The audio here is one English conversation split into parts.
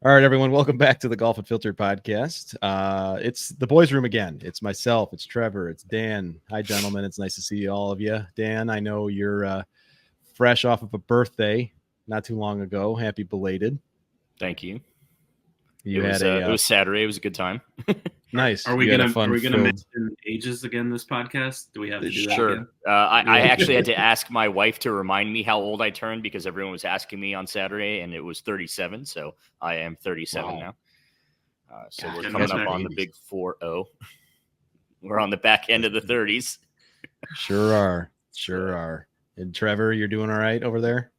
All right, everyone, welcome back to the Golf Unfiltered Podcast. It's the boys' room again. It's myself, it's Trevor, it's Dan. Hi, gentlemen. It's nice to see all of you. Dan, I know you're fresh off of a birthday not too long ago. Happy belated. Thank you. It was Saturday. It was a good time. Nice. Are we gonna mention ages again this podcast? Do we have to do that again? I actually had to ask my wife to remind me how old I turned because everyone was asking me on Saturday, and it was 37. So I am 37 now. So we're coming up on the big 4-0. We're on the back end of the 30s. Sure are. And Trevor, you're doing all right over there?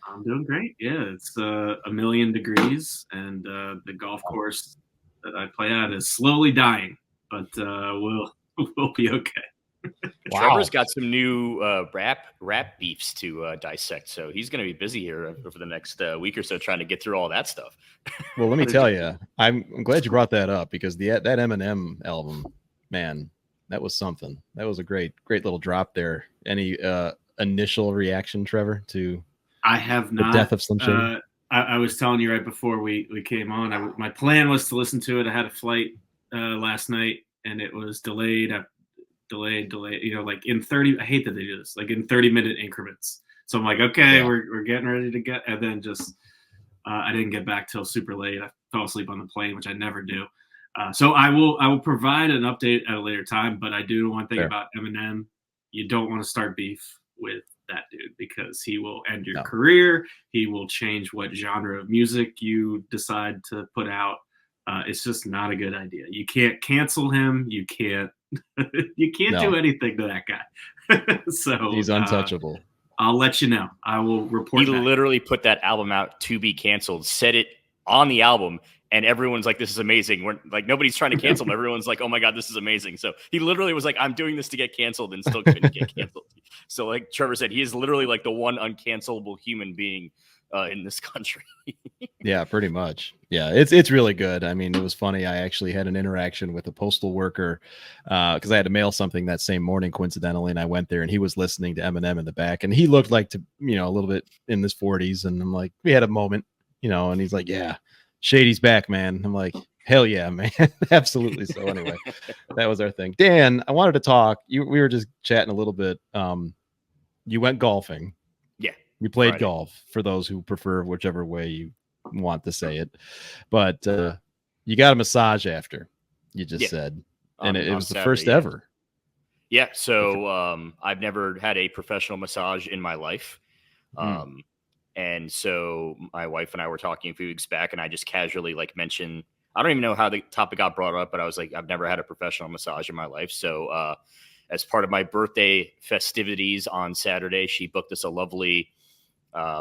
I'm doing great. Yeah, it's 1,000,000 degrees, and the golf course that I play at is slowly dying, but we'll be okay. Wow. Trevor's got some new rap beefs to dissect, so he's going to be busy here over the next week or so trying to get through all that stuff. Well, let me tell you, I'm glad you brought that up because that Eminem album, man, that was something. That was a great little drop there. Any initial reaction, Trevor, to I have not. The death of Slim Shady? I was telling you right before we came on, my plan was to listen to it. I had a flight last night, and it was delayed, like in 30, I hate that they do this, like in 30-minute increments. So I'm like, okay, we're getting ready to get, and then just, I didn't get back till super late. I fell asleep on the plane, which I never do. So I will provide an update at a later time, but I do one thing about Eminem. You don't want to start beef with that dude because he will end your career. He will change what genre of music you decide to put out. It's just not a good idea. You can't cancel him. You can't do anything to that guy. So he's untouchable. I'll let you know. I will report. He literally put that album out to be canceled, said it on the album, and everyone's like, this is amazing. We're like, nobody's trying to cancel him. Everyone's like, oh my God, this is amazing. So he literally was like, I'm doing this to get canceled and still couldn't get canceled. So like Trevor said, he is literally like the one uncancelable human being in this country. Yeah, pretty much. Yeah, it's really good. I mean, it was funny. I actually had an interaction with a postal worker because I had to mail something that same morning, coincidentally, and I went there and he was listening to Eminem in the back, and he looked like a little bit in his 40s, and I'm like, we had a moment, and he's like, yeah, Shady's back, man. I'm like, hell yeah, man. Absolutely. So anyway, that was our thing. Dan, I wanted to talk. We were just chatting a little bit. You went golfing. Yeah. You played golf, for those who prefer whichever way you want to say it. But you got a massage after, you just said. And it was the Saturday, first ever. Yeah. So I've never had a professional massage in my life. And so my wife and I were talking a few weeks back, and I just casually mentioned, I don't even know how the topic got brought up, but I was like, I've never had a professional massage in my life. So as part of my birthday festivities on Saturday, she booked us a lovely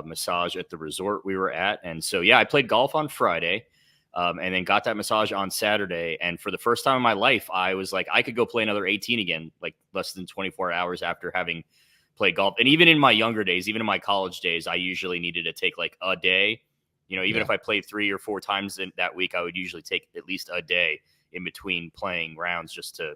massage at the resort we were at. And so, I played golf on Friday and then got that massage on Saturday. And for the first time in my life, I was like, I could go play another 18 again, like less than 24 hours after having played golf. And even in my younger days, even in my college days, I usually needed to take like a day. Even if I played 3 or 4 times in that week, I would usually take at least a day in between playing rounds just to,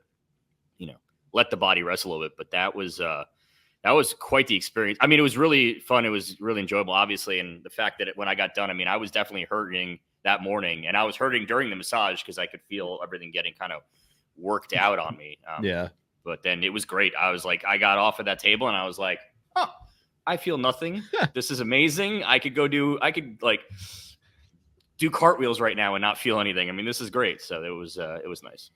let the body rest a little bit. But that was quite the experience. I mean, it was really fun. It was really enjoyable, obviously. And the fact that when I got done, I mean, I was definitely hurting that morning, and I was hurting during the massage because I could feel everything getting kind of worked out on me. But then it was great. I was like, I got off of that table and I was like, oh, I feel nothing. This is amazing. I could do cartwheels right now and not feel anything. I mean, this is great. So it was nice.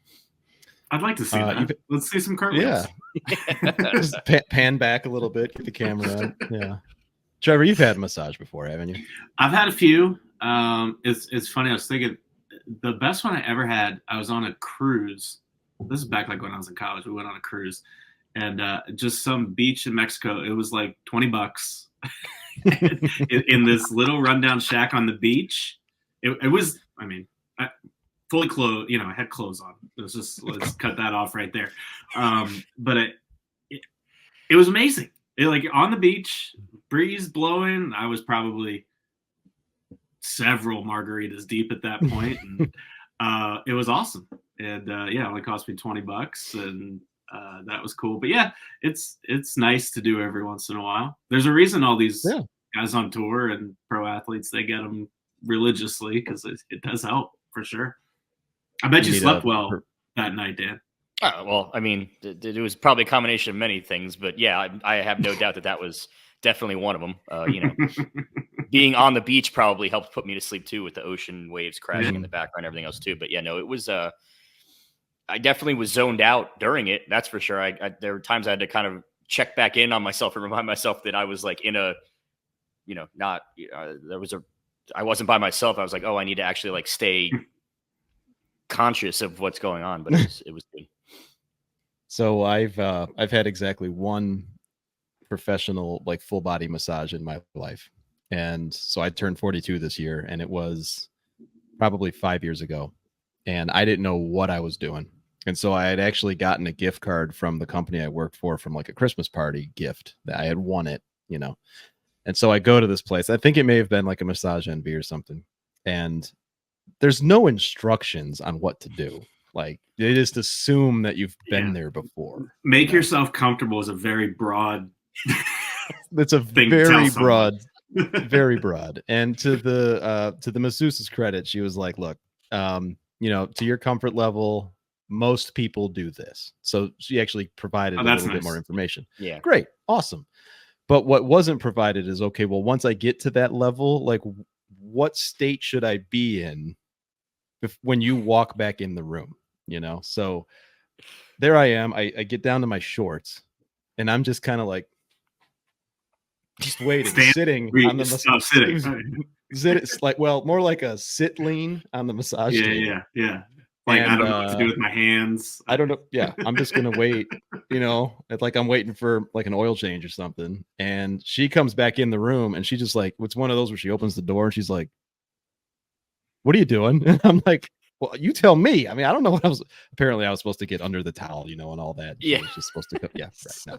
I'd like to see that. Let's see some cartwheels. Yeah. Just pan back a little bit, get the camera out. Yeah. Trevor, you've had a massage before, haven't you? I've had a few. It's funny. I was thinking the best one I ever had, I was on a cruise. This is back like when I was in college. We went on a cruise and just some beach in Mexico. It was like $20 in this little rundown shack on the beach. It was, I mean, fully clothed, I had clothes on. Let's cut that off right there. But it was amazing. Like on the beach, breeze blowing. I was probably several margaritas deep at that point. And it was awesome. And it only cost me $20 and that was cool. But yeah, it's nice to do every once in a while. There's a reason all these guys on tour and pro athletes, they get them religiously because it does help for sure. I bet you slept well that night, Dan. Well, I mean, it was probably a combination of many things, but yeah, I have no doubt that was definitely one of them. Being on the beach probably helped put me to sleep too, with the ocean waves crashing in the background and everything else too. But yeah, no, it was. I definitely was zoned out during it. That's for sure. There were times I had to kind of check back in on myself and remind myself that I was like in a, I wasn't by myself. I was like, oh, I need to actually like stay conscious of what's going on. But it was good. So I've had exactly one professional like full body massage in my life, and so I turned 42 this year, and it was probably 5 years ago, and I didn't know what I was doing. And so I had actually gotten a gift card from the company I worked for from like a Christmas party gift that I had won it, And so I go to this place. I think it may have been like a Massage Envy or something. And there's no instructions on what to do. Like they just assume that you've been there before. Make yourself comfortable is a very broad. It's a very broad, very broad. And to the masseuse's credit, she was like, look, to your comfort level, most people do this. So she actually provided a little bit more information. Yeah. Great. Awesome. But what wasn't provided is, okay, well, once I get to that level, like what state should I be in when you walk back in the room, So there I am. I get down to my shorts and I'm just kind of like, just waiting, sitting on the massage. It's like, well, more like a sit lean on the massage table. Yeah. Like, I don't know what to do with my hands. I don't know. Yeah, I'm just going to wait, it's like I'm waiting for like an oil change or something. And she comes back in the room and she just like, it's one of those where she opens the door and she's like, what are you doing? And I'm like, well, you tell me. I mean, I don't know what apparently I was supposed to get under the towel, and all that. Yeah. She was just supposed to, right. No.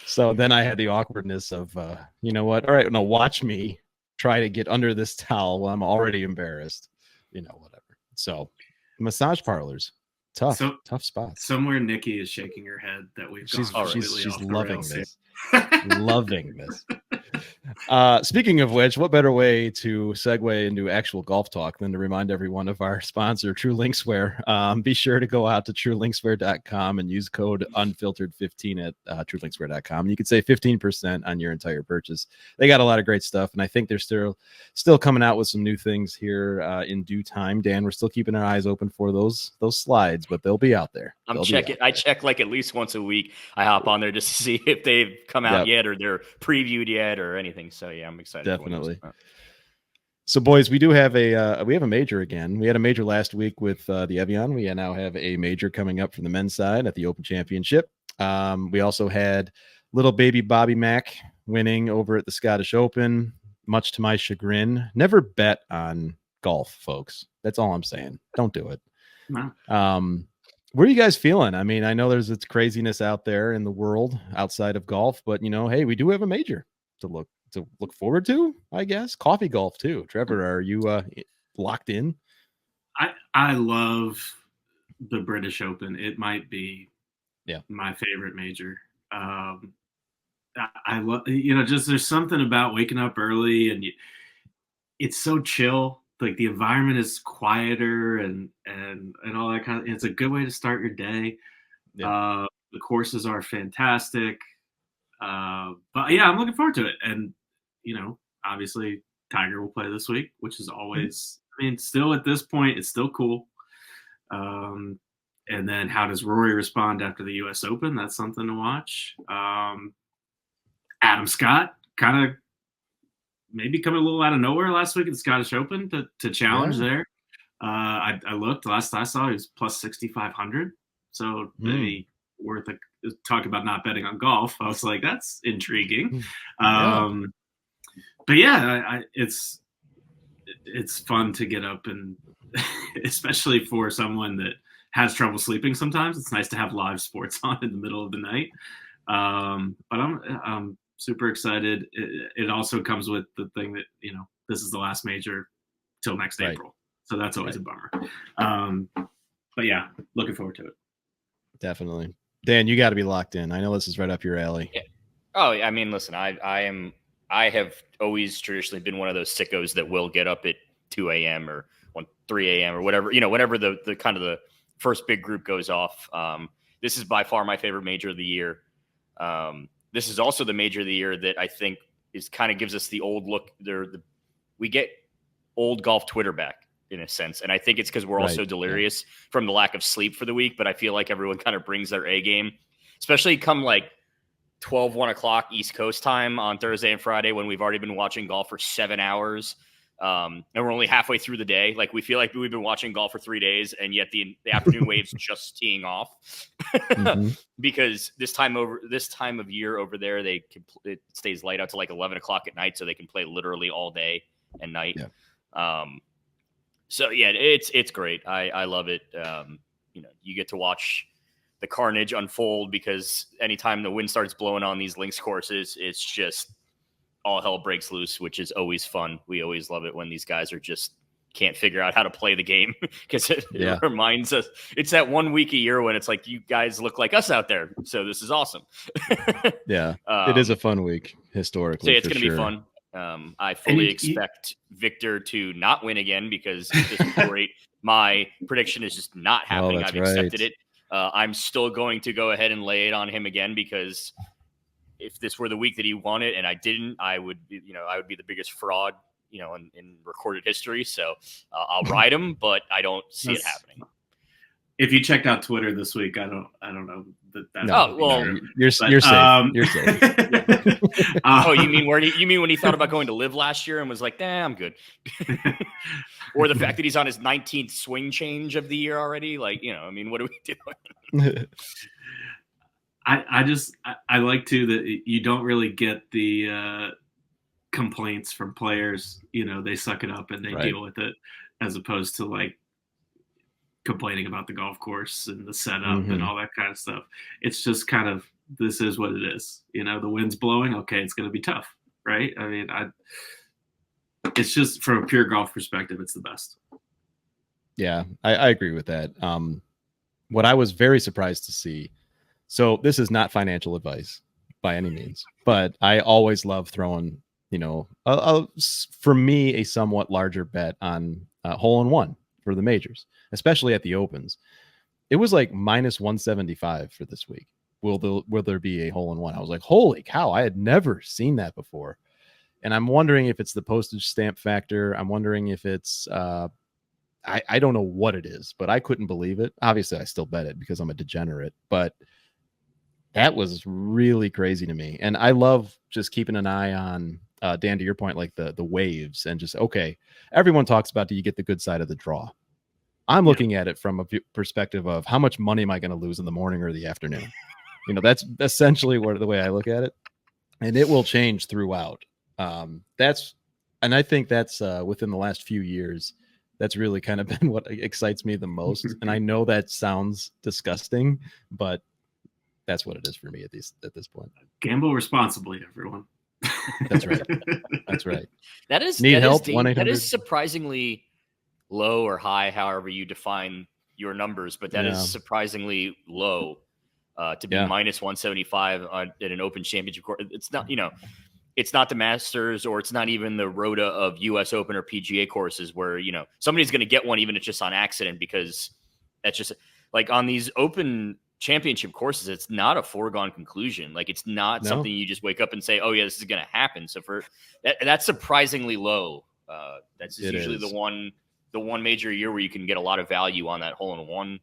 So then I had the awkwardness of, you know what? All right, now watch me try to get under this towel while I'm already embarrassed, whatever. So massage parlors, tough spots. Somewhere Ncaa is shaking her head that we've she's loving this. Loving this. Speaking of which, what better way to segue into actual golf talk than to remind everyone of our sponsor, True Linkswear. Be sure to go out to truelinkswear.com and use code unfiltered15 at truelinkswear.com. You can save 15% on your entire purchase. They got a lot of great stuff, and I think they're still coming out with some new things here in due time. Dan, we're still keeping our eyes open for those slides, but they'll be out there. I'm checking. I check like at least once a week. I hop on there just to see if they've come out yet or they're previewed yet or anything. So yeah, I'm excited. Definitely. So boys, we do have a major again. We had a major last week with the Evian. We now have a major coming up from the men's side at the Open Championship. We also had little baby Bobby Mack winning over at the Scottish Open, much to my chagrin. Never bet on golf, folks. That's all I'm saying. Don't do it. No. Where are you guys feeling? I mean, I know there's this craziness out there in the world outside of golf, but hey, we do have a major to look forward to, I guess. Coffee golf too. Trevor, are you locked in? I love the British Open. It might be my favorite major. I love, just there's something about waking up early and it's so chill. Like the environment is quieter and all that kind of. It's a good way to start your day. Yeah. The courses are fantastic. But yeah, I'm looking forward to it. And obviously Tiger will play this week, which is always. I mean, still at this point, it's still cool. And then how does Rory respond after the U.S. Open? That's something to watch. Adam Scott kind of. Maybe coming a little out of nowhere last week at the Scottish Open to challenge there. I looked last I saw he was plus 6,500. So maybe worth talk about not betting on golf. I was like, that's intriguing. But yeah, it's fun to get up and especially for someone that has trouble sleeping sometimes. It's nice to have live sports on in the middle of the night. But I'm super excited. It also comes with the thing that, this is the last major till next April. So that's always a bummer. But yeah, looking forward to it. Definitely. Dan, you got to be locked in. I know this is right up your alley. Yeah. Oh, I mean, listen, I have always traditionally been one of those sickos that will get up at 2 a.m. or 3 a.m. or whatever, whenever the kind of the first big group goes off. This is by far my favorite major of the year. This is also the major of the year that I think is kind of gives us the old look. We get old golf Twitter back in a sense. And I think it's because we're all so delirious from the lack of sleep for the week. But I feel like everyone kind of brings their A game, especially come like 1 o'clock East Coast time on Thursday and Friday when we've already been watching golf for 7 hours. And we're only halfway through the day. Like we feel like we've been watching golf for 3 days, and yet the afternoon wave's just teeing off. Because this time of year over there, it stays light out to like 11 o'clock at night, so they can play literally all day and night. So yeah, it's great. I love it. You get to watch the carnage unfold, because anytime the wind starts blowing on these links courses, it's just all hell breaks loose, which is always fun. We always love it when these guys are just can't figure out how to play the game, because it reminds us, it's that 1 week a year when it's like, you guys look like us out there. So this is awesome. It is a fun week historically. So it's going to be fun. I fully expect Victor to not win again, because at this rate, my prediction is just not happening. I've accepted it. I'm still going to go ahead and lay it on him again, because if this were the week that he won it and I didn't, I would be the biggest fraud, in recorded history. So I'll ride him, but I don't see it happening. If you checked out Twitter this week, I don't know that. No, well, you're safe. You're safe. You mean when he thought about going to live last year and was like, "Nah, I'm good," or the fact that he's on his 19th swing change of the year already? Like, what are we doing? I like too that you don't really get the complaints from players. They suck it up and they deal with it, as opposed to like complaining about the golf course and the setup and all that kind of stuff. It's just kind of, this is what it is. The wind's blowing. Okay, it's going to be tough, right? I mean, it's just from a pure golf perspective, it's the best. Yeah, I agree with that. What I was very surprised to see. So this is not financial advice by any means, but I always love throwing, for me, a somewhat larger bet on hole-in-one for the majors, especially at the Opens. It was like minus 175 for this week. Will there be a hole-in-one? I was like, holy cow, I had never seen that before. And I'm wondering if it's the postage stamp factor. I'm wondering if it's I don't know what it is, but I couldn't believe it. Obviously, I still bet it because I'm a degenerate, but that was really crazy to me. And I love just keeping an eye on, Dan, to your point, like the waves, and just, okay, everyone talks about, do you get the good side of the draw? I'm looking at it from a perspective of how much money am I going to lose in the morning or the afternoon? That's essentially the way I look at it. And it will change throughout. And I think that's within the last few years, that's really kind of been what excites me the most. And I know that sounds disgusting, but that's what it is for me at this point. Gamble responsibly, everyone. That's right. That's right. That is surprisingly low or high, however you define your numbers, but that is surprisingly low to be minus 175 at an Open Championship course. It's not, it's not the Masters, or it's not even the Rota of US Open or PGA courses where, somebody's going to get one, even if it's just on accident, because that's just like on these Open Championship courses, it's not a foregone conclusion. Like, it's not something you just wake up and say, oh yeah, this is going to happen. So for that's surprisingly low. That's usually the one major year where you can get a lot of value on that hole-in-one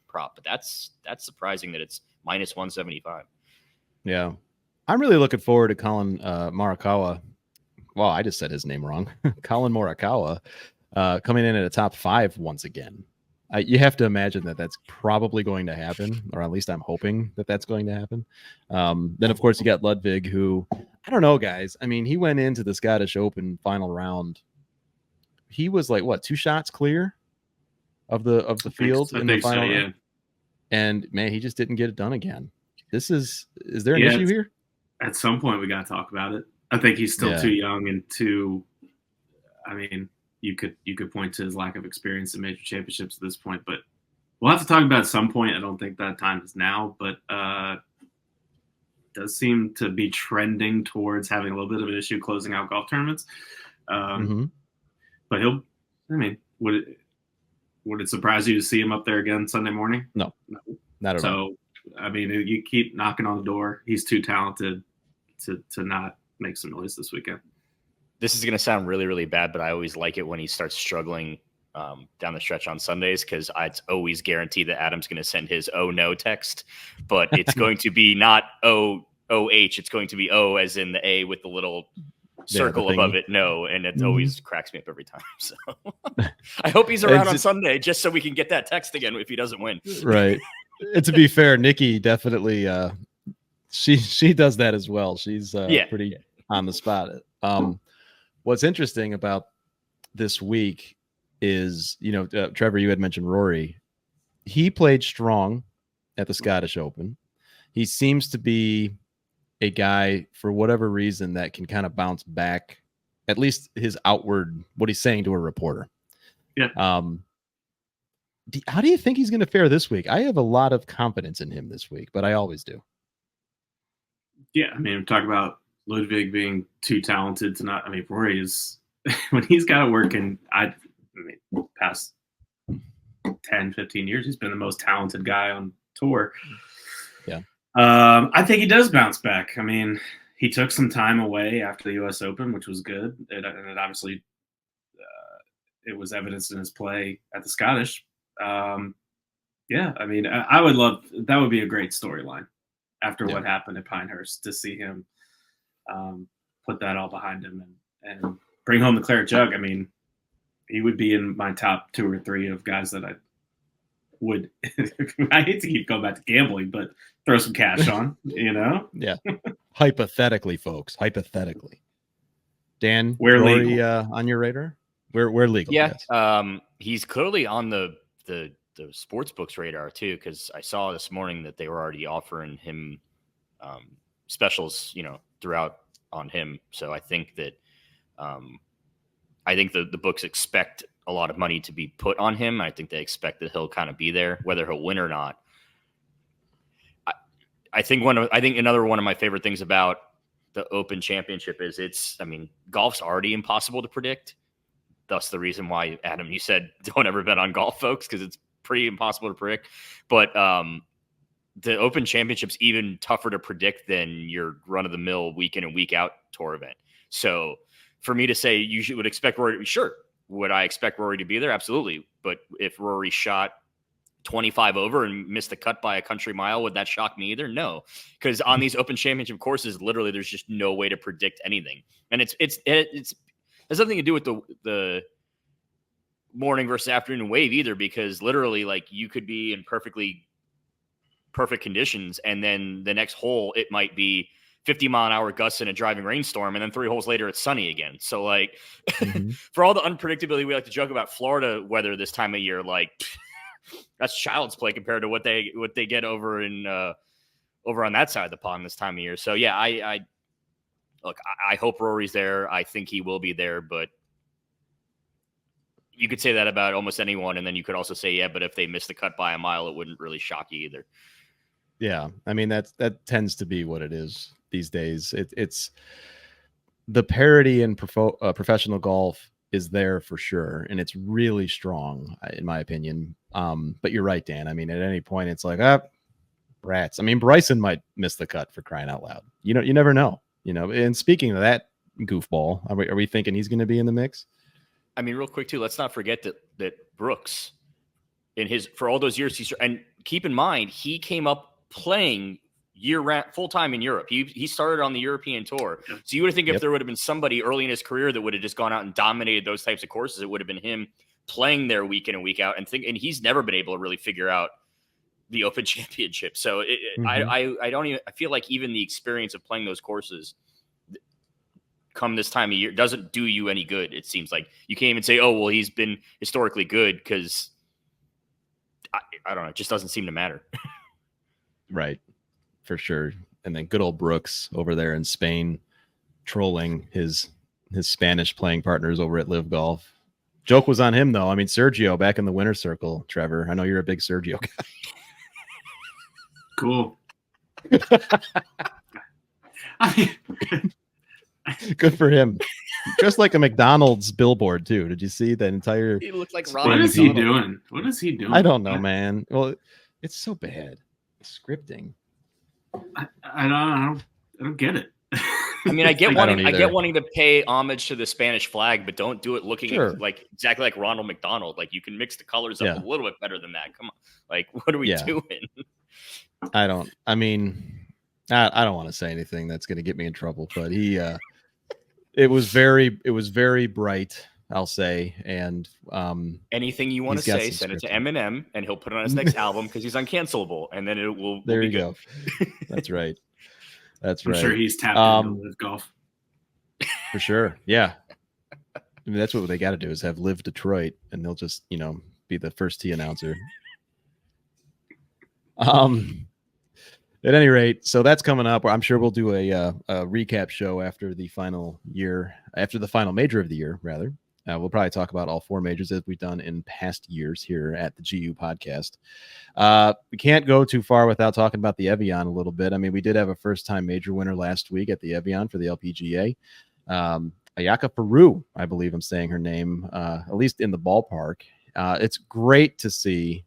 prop, but that's surprising that it's minus 175. Yeah. I'm really looking forward to Collin Morikawa. Well, I just said his name wrong. Collin Morikawa coming in at a top 5 once again. You have to imagine that that's probably going to happen, or at least I'm hoping that that's going to happen. Then, of course, you got Ludvig, who, I don't know, guys. I mean, he went into the Scottish Open final round. He was like, what, 2 shots clear of the field in the final round? And, man, he just didn't get it done again. Is there an issue here? At some point, we got to talk about it. I think he's still too young and too, I mean, you could point to his lack of experience in major championships at this point, but we'll have to talk about it at some point. I don't think that time is now, but does seem to be trending towards having a little bit of an issue closing out golf tournaments. But I mean, would it surprise you to see him up there again Sunday morning? No, not at all. So, I mean, you keep knocking on the door. He's too talented to not make some noise this weekend. This is going to sound really, really bad, but I always like it when he starts struggling down the stretch on Sundays, because it's always guaranteed that Adam's going to send his "oh no" text, but it's going to be not O-H. It's going to be O as in the A with the little circle above it, no, and it always cracks me up every time. So I hope he's around on Sunday just so we can get that text again if he doesn't win. Right. And to be fair, Ncaa definitely she does that as well. She's pretty on the spot. What's interesting about this week is, Trevor, you had mentioned Rory. He played strong at the Scottish Open. He seems to be a guy, for whatever reason, that can kind of bounce back, at least his outward, what he's saying to a reporter. Yeah. How do you think he's going to fare this week? I have a lot of confidence in him this week, but I always do. Yeah, I mean, talk about Ludvig being too talented to not. I mean, Rory is, when he's got to work in, past 10, 15 years, he's been the most talented guy on tour. Yeah. I think he does bounce back. I mean, he took some time away after the U.S. Open, which was good. And it obviously, it was evidenced in his play at the Scottish. Yeah, I mean, I would love, that would be a great storyline after what happened at Pinehurst, to see him put that all behind him and bring home the claret jug. I mean, he would be in my top 2 or 3 of guys that I would, I hate to keep going back to gambling, but throw some cash on, Yeah. Hypothetically, folks, hypothetically. Dan, we're Rory, legal. On your radar? We're legal. Yeah. Yes. He's clearly on the sports books radar too, because I saw this morning that they were already offering him specials, throughout on him. So I think that the books expect a lot of money to be put on him. I think they expect that he'll kind of be there, whether he'll win or not. I think another one of my favorite things about the Open Championship is golf's already impossible to predict. Thus the reason why, Adam, you said don't ever bet on golf, folks, because it's pretty impossible to predict. But the Open Championship's even tougher to predict than your run-of-the-mill week in and week out tour event. So for me to say you would expect Rory to be, sure. Would I expect Rory to be there? Absolutely. But if Rory shot 25 over and missed the cut by a country mile, would that shock me either? No, because on these Open Championship courses, literally, there's just no way to predict anything, and it has nothing to do with the morning versus afternoon wave either, because literally, like, you could be in perfect conditions, and then the next hole it might be 50-mile-an-hour gusts in a driving rainstorm, and then 3 holes later it's sunny again. So, like, for all the unpredictability we like to joke about Florida weather this time of year, like, that's child's play compared to what they get over on that side of the pond this time of year. So yeah, I hope Rory's there. I think he will be there, but you could say that about almost anyone, and then you could also say, yeah, but if they miss the cut by a mile, it wouldn't really shock you either. Yeah, I mean that tends to be what it is these days. It's the parity in professional golf is there for sure, and it's really strong in my opinion. But you're right, Dan. I mean, at any point, it's like, rats. I mean, Bryson might miss the cut, for crying out loud. You never know. And speaking of that goofball, are we thinking he's going to be in the mix? I mean, real quick too, let's not forget that Brooks, for all those years, and keep in mind, he came up playing year-round, full-time in Europe. He started on the European tour. So you would think if there would have been somebody early in his career that would have just gone out and dominated those types of courses, it would have been him playing there week in and week out, and he's never been able to really figure out the Open Championship. So I feel like even the experience of playing those courses come this time of year doesn't do you any good. It seems like you can't even say, oh, well, he's been historically good, because I don't know. It just doesn't seem to matter. Right. For sure. And then good old Brooks over there in Spain, trolling his Spanish playing partners over at Live Golf. Joke was on him, though. I mean, Sergio back in the winner's circle. Trevor, I know you're a big Sergio guy. Cool. Good for him. Just like a McDonald's billboard too. Did you see that entire? He looked like What Ronald is he McDonald. doing? What is he doing? I don't know, man. Well, it's so bad. Scripting. I don't get it. I mean, I get I don't wanting to pay homage to the Spanish flag, but don't do it looking Sure. like exactly like Ronald McDonald. Like, you can mix the colors up Yeah. a little bit better than that. Come on, like, what are we doing? I don't want to say anything that's going to get me in trouble, but it was very bright, I'll say. And anything you want to he's got say, some send it to scripting. Eminem, and he'll put it on his next album because he's uncancelable, and then it will. There be you good. go. That's right. That's I'm right. sure he's tapped into Live Golf. For sure. Yeah. I mean, that's what they got to do, is have Live Detroit, and they'll just, be the first tee announcer. At any rate, so that's coming up. I'm sure we'll do a recap show after the final major of the year, rather. We'll probably talk about all 4 majors as we've done in past years here at the GU podcast. We can't go too far without talking about the Evian a little bit. I mean, we did have a first-time major winner last week at the Evian for the LPGA. Ayaka Peru, I believe I'm saying her name, at least in the ballpark. It's great to see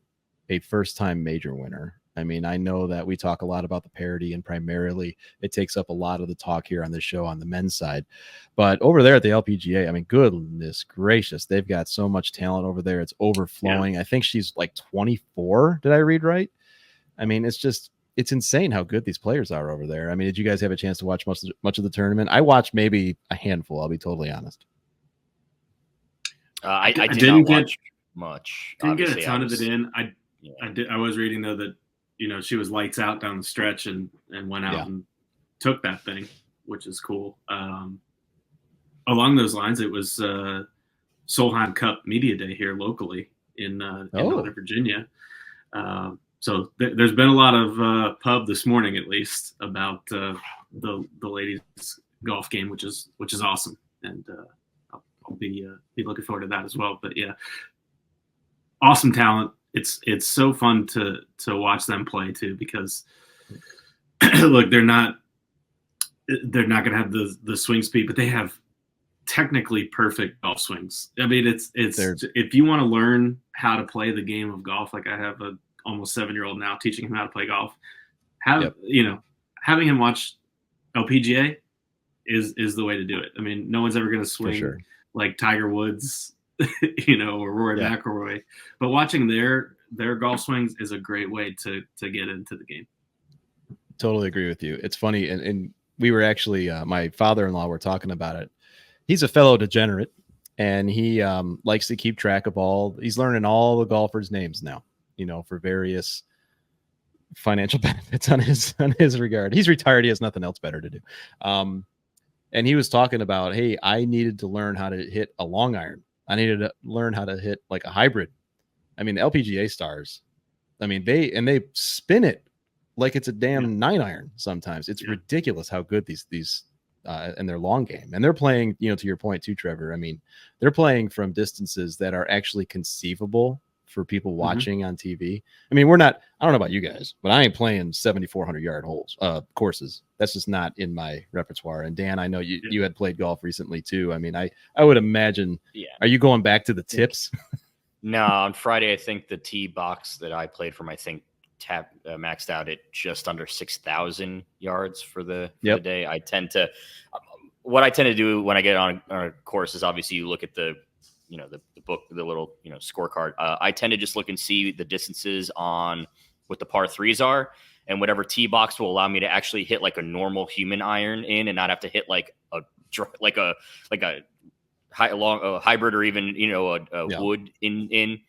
a first-time major winner. I mean, I know that we talk a lot about the parity, and primarily it takes up a lot of the talk here on this show on the men's side. But over there at the LPGA, I mean, goodness gracious, they've got so much talent over there. It's overflowing. Yeah. I think she's like 24. Did I read right? I mean, it's insane how good these players are over there. I mean, did you guys have a chance to watch much of the tournament? I watched maybe a handful, I'll be totally honest. I didn't watch much. Didn't get a ton of it in. I was reading though that she was lights out down the stretch and went out and took that thing, which is cool. Along those lines, it was Solheim Cup Media Day here locally in Northern Virginia. So there's been a lot of pub this morning, at least, about the ladies golf game, which is awesome, and I'll be looking forward to that as well. But yeah, awesome talent. It's so fun to watch them play too, because look, they're not going to have the swing speed, but they have technically perfect golf swings. I mean, it's if you want to learn how to play the game of golf, like I have a almost 7-year-old now, teaching him how to play golf. Having him watch LPGA is the way to do it. I mean, no one's ever going to swing like Tiger Woods, or Rory McIlroy, but watching their golf swings is a great way to get into the game. Totally agree with you. It's funny, and we were actually my father-in-law were talking about it. He's a fellow degenerate, and he likes to keep track of he's learning all the golfers' names now, for various financial benefits on his regard. He's retired. He has nothing else better to do. And he was talking about, hey, I needed to learn how to hit a long iron. I needed to learn how to hit like a hybrid. I mean, the LPGA stars, I mean, they spin it like it's a damn 9-iron sometimes. It's ridiculous how good these and their long game. And they're playing, to your point too, Trevor. I mean, they're playing from distances that are actually conceivable for people watching on TV. I mean, I don't know about you guys, but I ain't playing 7,400 yard courses. That's just not in my repertoire. And Dan, I know you had played golf recently too. I mean, I would imagine, are you going back to the tips? No, on Friday, I think the tee box that I played from, maxed out at just under 6,000 yards for the day. What I tend to do when I get on a course is obviously you look at the book, the little, scorecard. I tend to just look and see the distances on what the par threes are, and whatever tee box will allow me to actually hit like a normal human iron in, and not have to hit like a hybrid or even, a wood in.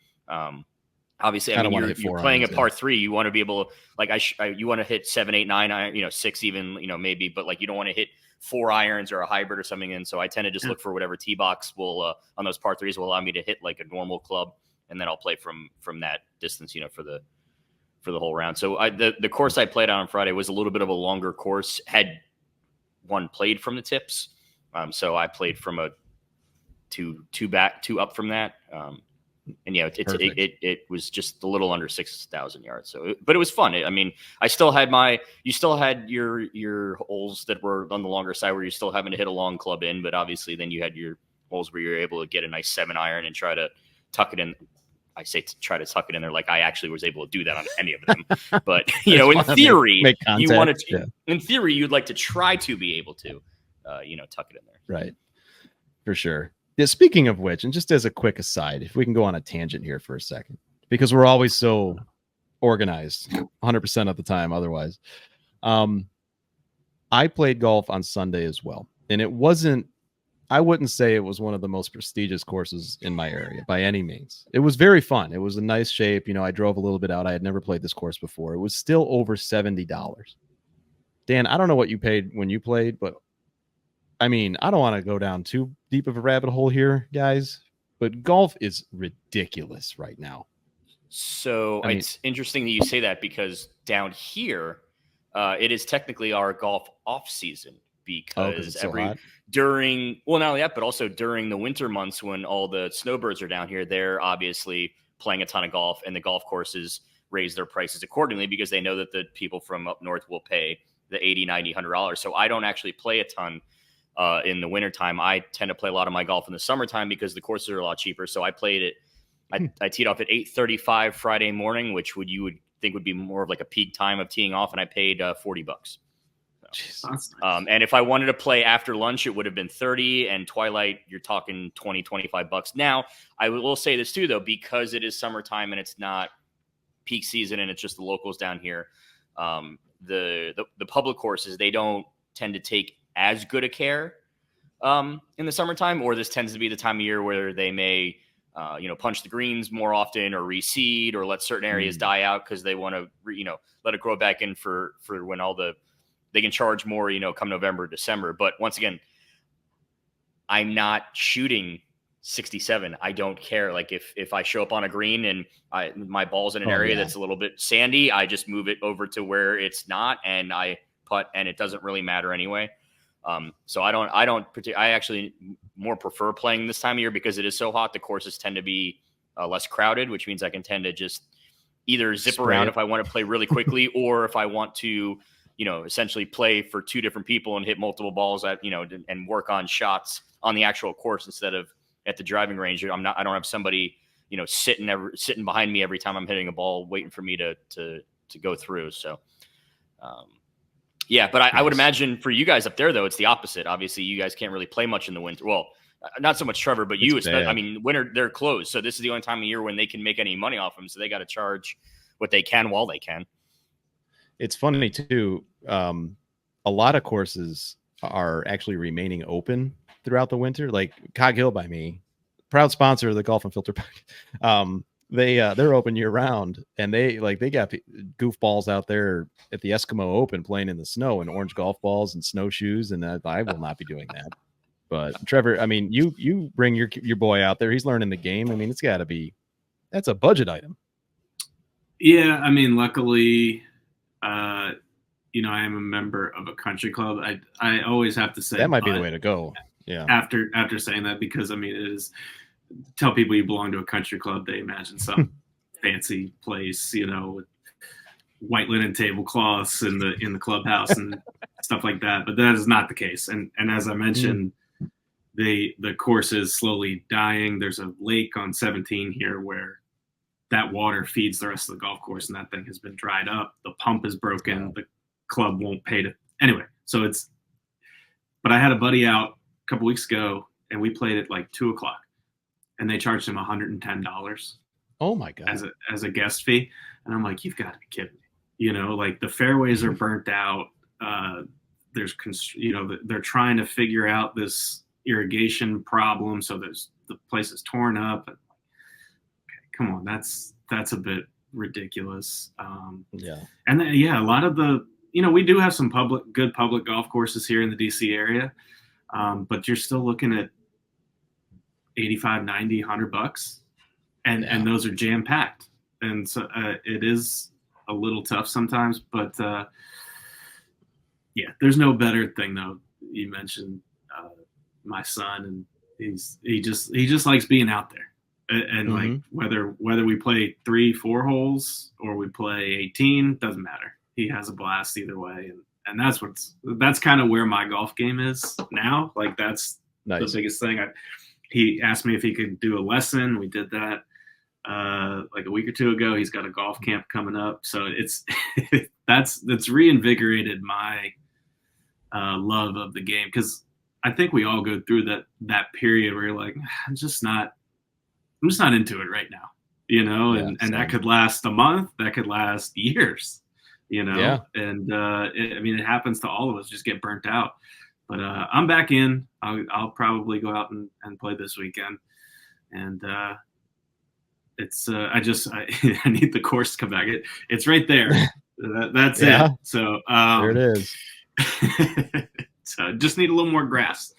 Obviously, I mean, you're playing a par 3. You want to be able to, you want to hit 7, 8, 9, iron, 6 even, maybe, but like you don't want to hit 4 irons or a hybrid or something. And so I tend to just look for whatever tee box will on those par 3s will allow me to hit like a normal club, and then I'll play from that distance, for the whole round. So the course I played on Friday was a little bit of a longer course. Had one played from the tips, so I played from a two up from that. And it was just a little under 6,000 yards. So, but it was fun. I mean, you still had your holes that were on the longer side where you're still having to hit a long club in, but obviously then you had your holes where you're able to get a nice 7-iron and try to tuck it in. I say to try to tuck it in there, like I actually was able to do that on any of them. But in theory, you wanted to, in theory, you'd like to try to be able to, tuck it in there. Right. For sure. Yeah, speaking of which, and just as a quick aside, if we can go on a tangent here for a second, because we're always so organized 100% of the time. Otherwise, I played golf on Sunday as well. And I wouldn't say it was one of the most prestigious courses in my area by any means. It was very fun. It was a nice shape. I drove a little bit out. I had never played this course before. It was still over $70. Dan, I don't know what you paid when you played, but I mean, I don't want to go down too deep of a rabbit hole here, guys, but golf is ridiculous right now. So it's interesting that you say that because down here, it is technically our golf off season because during not only that, but also during the winter months when all the snowbirds are down here, they're obviously playing a ton of golf, and the golf courses raise their prices accordingly because they know that the people from up north will pay the $80, $90, $100. So I don't actually play a ton in the wintertime. I tend to play a lot of my golf in the summertime because the courses are a lot cheaper. So I played it. I teed off at 8:35 Friday morning, which you would think would be more of like a peak time of teeing off, and I paid $40. So, that's nice. And if I wanted to play after lunch, it would have been 30, and twilight, you're talking 20, $25. Now, I will say this too, though, because it is summertime and it's not peak season and it's just the locals down here. The public courses, they don't tend to take as good a care in the summertime, or this tends to be the time of year where they may punch the greens more often or reseed or let certain areas die out because they want to let it grow back in for when they can charge more come November, December. But once again, I'm not shooting 67. I don't care. Like if I show up on a green and my ball's in an area that's a little bit sandy, I just move it over to where it's not, and I putt, and it doesn't really matter anyway. So I actually more prefer playing this time of year because it is so hot. The courses tend to be less crowded, which means I can tend to just either zip around if I want to play really quickly, or if I want to, essentially play for two different people and hit multiple balls and work on shots on the actual course instead of at the driving range. I don't have somebody, sitting behind me every time I'm hitting a ball, waiting for me to go through. So, yeah, but I would imagine for you guys up there, though, it's the opposite. Obviously, you guys can't really play much in the winter. Well, not so much Trevor, but you. Winter, they're closed. So this is the only time of year when they can make any money off them. So they got to charge what they can while they can. It's funny, too. A lot of courses are actually remaining open throughout the winter. Like Cog Hill by me, proud sponsor of the Golf Unfiltered Podcast. They're open year round, and they got goofballs out there at the Eskimo Open playing in the snow in orange golf balls and snowshoes, and I will not be doing that. But Trevor, I mean, you bring your boy out there. He's learning the game. I mean, it's got to be, that's a budget item. Yeah, I mean, luckily, I am a member of a country club. I always have to say that might be the way to go. Yeah. After saying that, because I mean, it is. Tell people you belong to a country club, they imagine some fancy place, with white linen tablecloths in the clubhouse and stuff like that. But that is not the case. And as I mentioned, the course is slowly dying. There's a lake on 17 here where that water feeds the rest of the golf course, and that thing has been dried up. The pump is broken. The club won't pay to anyway. So but I had a buddy out a couple weeks ago, and we played at like 2:00. And they charged him $110. Oh my God! As a guest fee, and I'm like, you've got to be kidding me. Like the fairways are burnt out. They're trying to figure out this irrigation problem, so the place is torn up. Okay, come on, that's a bit ridiculous. Yeah, and then, a lot of the we do have some good public golf courses here in the DC area, but you're still looking at $85, $90, $100, and those are jam packed, and so it is a little tough sometimes. But there's no better thing though. You mentioned my son, and he just likes being out there. And like whether we play 3-4 holes or we play 18, doesn't matter. He has a blast either way, and that's kind of where my golf game is now. Like that's the biggest thing. He asked me if he could do a lesson. We did that like a week or two ago. He's got a golf camp coming up, so it's that's reinvigorated my love of the game, because I think we all go through that period where you're like, I'm just not into it right now, and that could last a month, that could last years, and it happens to all of us, just get burnt out. But I'm back in. I'll probably go out and play this weekend, and it's I need the course to come back. It's right there. That's it. So there it is. So just need a little more grass.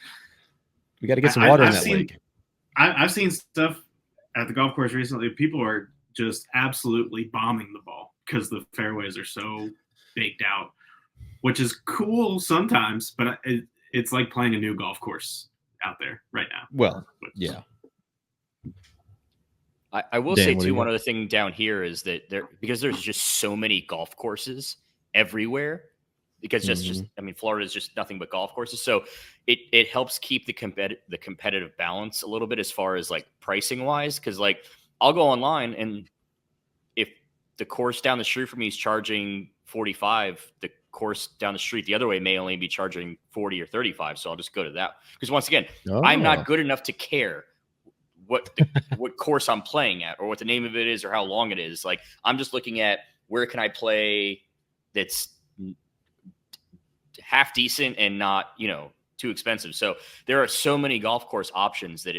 We got to get some water in that lake. I've seen stuff at the golf course recently. People are just absolutely bombing the ball because the fairways are so baked out, which is cool sometimes, but it's like playing a new golf course out there right now. Well, yeah. I will say too, one other thing down here is that because there's just so many golf courses everywhere, because Florida is just nothing but golf courses. So it helps keep the competitive balance a little bit as far as like pricing wise. Cause like I'll go online, and if the course down the street from me is charging 45, the course down the street the other way may only be charging 40 or 35. So I'll just go to that. Because once again, I'm not good enough to care what course I'm playing at or what the name of it is or how long it is. Like I'm just looking at where can I play that's half decent and not, too expensive. So there are so many golf course options that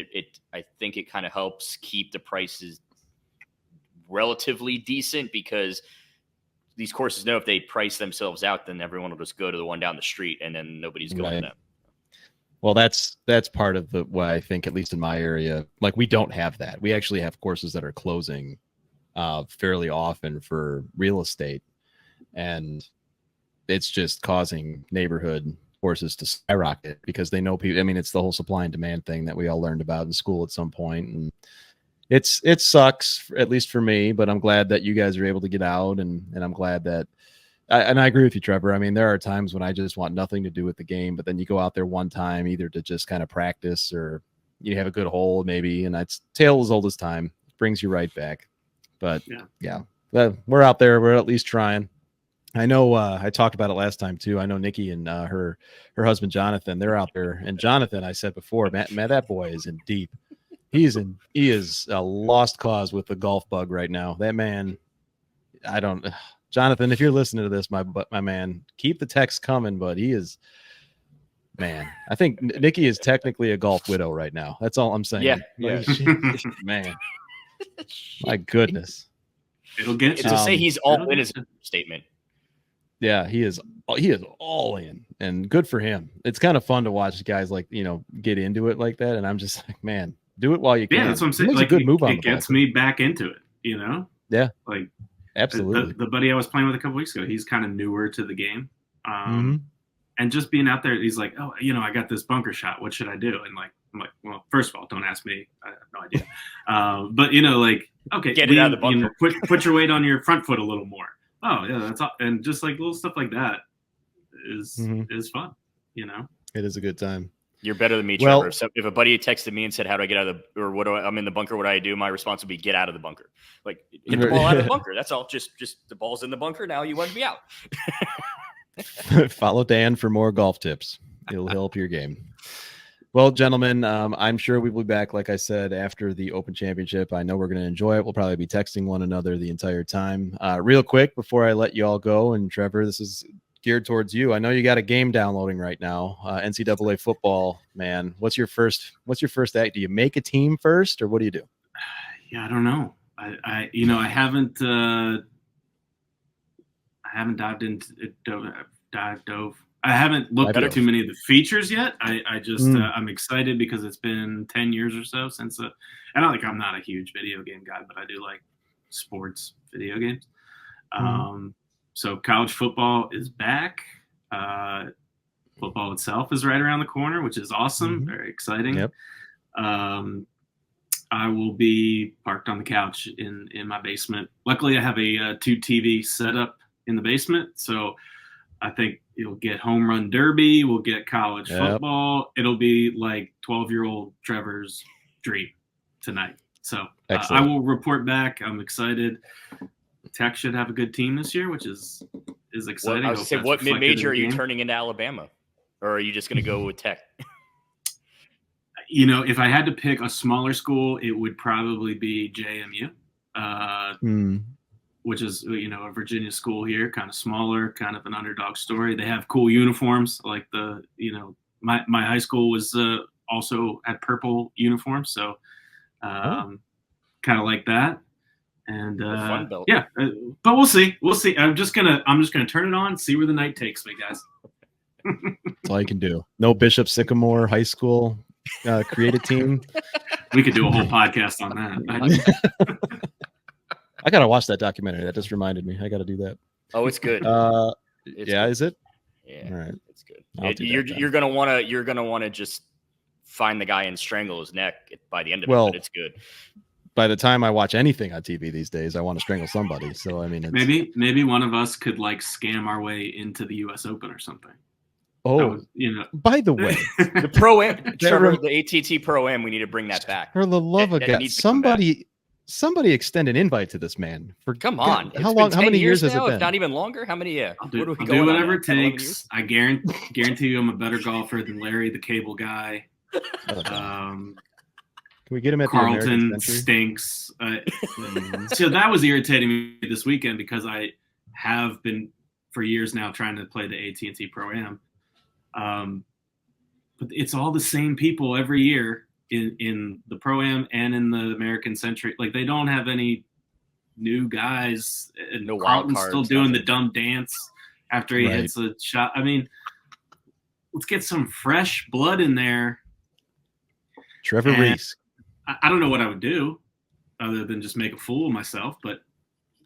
I think it kind of helps keep the prices relatively decent, because these courses know if they price themselves out, then everyone will just go to the one down the street, and then nobody's going to them. Well, that's part of why I think, at least in my area, like we don't have that. We actually have courses that are closing fairly often for real estate, and it's just causing neighborhood courses to skyrocket because they know people. I mean, it's the whole supply and demand thing that we all learned about in school at some point, and it sucks, at least for me. But I'm glad that you guys are able to get out, and I'm glad that. I agree with you, Trevor. I mean, there are times when I just want nothing to do with the game, but then you go out there one time either to just kind of practice or you have a good hole maybe, and that's tale as old as time. It brings you right back. But yeah, we're out there. We're at least trying. I know I talked about it last time too. I know Ncaa and her husband Jonathan, they're out there. And Jonathan, I said before, man, that boy is in deep. He is a lost cause with the golf bug right now. That man, Jonathan, if you're listening to this, my man, keep the text coming, but he is, man, I think Ncaa is technically a golf widow right now. That's all I'm saying. Yeah. Man, my goodness. It'll get to say he's all in is a statement. Yeah, he is all in, and good for him. It's kind of fun to watch guys like, get into it like that. And I'm just like, man, do it while you can. Yeah, that's what I'm saying. Like, a good move on it gets me back into it, Yeah. Like, absolutely. The buddy I was playing with a couple weeks ago, he's kind of newer to the game. And just being out there, he's like, oh, I got this bunker shot. What should I do? And I'm like, well, first of all, don't ask me. I have no idea. But, okay, get it out of the bunker. Put your weight on your front foot a little more. Oh, yeah, that's all. And just like little stuff like that is fun, It is a good time. You're better than me, Trevor. Well, if a buddy texted me and said, how do I get out of I'm in the bunker, what do I do? My response would be get out of the bunker. Like, hit the ball out of the bunker. That's all. Just the ball's in the bunker. Now you want to be out. Follow Dan for more golf tips. It'll help your game. Well, gentlemen, I'm sure we will be back, like I said, after the Open Championship. I know we're going to enjoy it. We'll probably be texting one another the entire time. Real quick, before I let you all go, and Trevor, this is geared towards you. I know you got a game downloading right now, NCAA football, man. What's your first act? Do you make a team first, or what do you do? Yeah, I don't know. I haven't dived into it. I haven't looked at too many of the features yet. I just I'm excited because it's been 10 years or so since and I'm not a huge video game guy, but I do like sports video games. So college football is back. Football itself is right around the corner, which is awesome. Very exciting. Yep. I will be parked on the couch in my basement. Luckily, I have a 2 TV setup in the basement, so I think it'll get home run derby. We'll get college football. It'll be like 12-year-old Trevor's dream tonight. So I will report back. I'm excited. Tech should have a good team this year, which is exciting. I was say, what mid-major are you turning into Alabama, or are you just going to go with Tech? If I had to pick a smaller school, it would probably be JMU, which is a Virginia school here, kind of smaller, kind of an underdog story. They have cool uniforms, like my high school was also had purple uniforms, so kind of like that. And but we'll see. I'm just gonna turn it on, see where the night takes me, guys. That's all you can do. No Bishop Sycamore High School created team. We could do a whole podcast on that. I gotta watch that documentary. That just reminded me. I gotta do that. Oh, it's good. It's good. Is it? Yeah, all right. It's good. You're gonna wanna just find the guy and strangle his neck by the end of it. But it's good. By the time I watch anything on TV these days, I want to strangle somebody. So I mean, maybe one of us could scam our way into the U.S. Open or something. Oh, by the way, the Pro-Am, Trevor, the AT&T Pro-Am, we need to bring that back. For the love of God, somebody extend an invite to this man. Come on. How long? How many years has it been? If not even longer. How many? Yeah. I'll do whatever it takes. I guarantee you, I'm a better golfer than Larry, the cable guy. Can we get him at Carlton the American Century? Stinks. So that was irritating me this weekend because I have been for years now trying to play the AT&T Pro-Am. But it's all the same people every year in the Pro-Am and in the American Century. Like, they don't have any new guys. And no Carlton's wild still cards, doing nothing. the dumb dance after he hits a shot. I mean, let's get some fresh blood in there. Trevor Reese. I don't know what I would do other than just make a fool of myself, but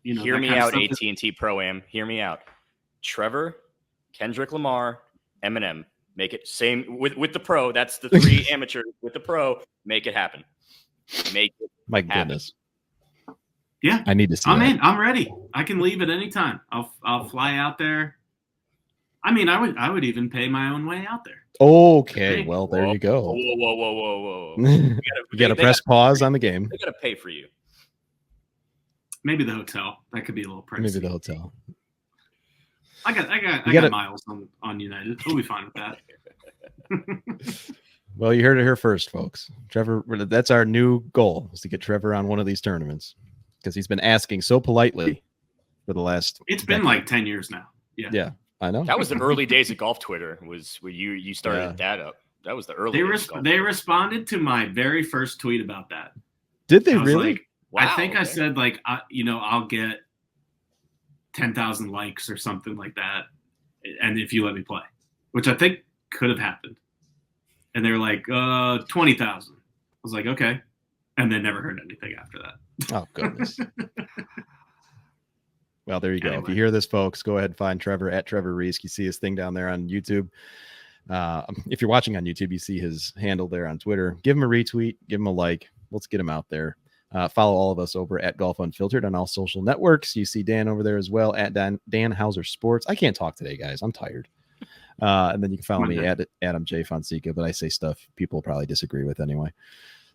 hear me out, AT&T Pro-Am. Hear me out. Trevor, Kendrick Lamar, Eminem. Make it same with the pro. That's the 3 amateurs with the pro. Make it happen. Make it My happen. goodness. Yeah. I need to see I'm that. in. I'm ready. I can leave at any time. I'll fly out there. I mean, I would even pay my own way out there. Okay, well, there you go. Whoa. You got to press pause on the game. They got to pay for you. Maybe the hotel. That could be a little pricey. Maybe the hotel. I got miles on United. We'll be fine with that. Well, you heard it here first, folks. Trevor, that's our new goal, is to get Trevor on one of these tournaments, because he's been asking so politely for the last. It's been like 10 years now. Yeah. I know. That was the early days of golf Twitter. Was where you started that up. That was the early. They responded to my very first tweet about that. Did they really? Wow, I think I said I'll get 10,000 likes or something like that, and if you let me play, which I think could have happened. And they were like 20,000. I was like, okay, and then never heard anything after that. Oh goodness. Well, there you go. Anyway. If you hear this, folks, go ahead and find Trevor at Trevor Reese. You see his thing down there on YouTube. If you're watching on YouTube, you see his handle there on Twitter. Give him a retweet, give him a like. Let's get him out there. Follow all of us over at Golf Unfiltered on all social networks. You see Dan over there as well at Dan Hauser Sports. I can't talk today, guys. I'm tired. And then you can follow me at Adam J. Fonseca, but I say stuff people probably disagree with anyway.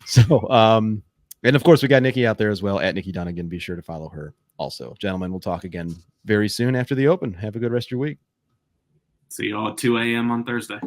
So, and of course, we got Ncaa out there as well at Nikki Dunnigan. Be sure to follow her also. Gentlemen, we'll talk again very soon after the Open. Have a good rest of your week. See you all at 2 a.m. on Thursday.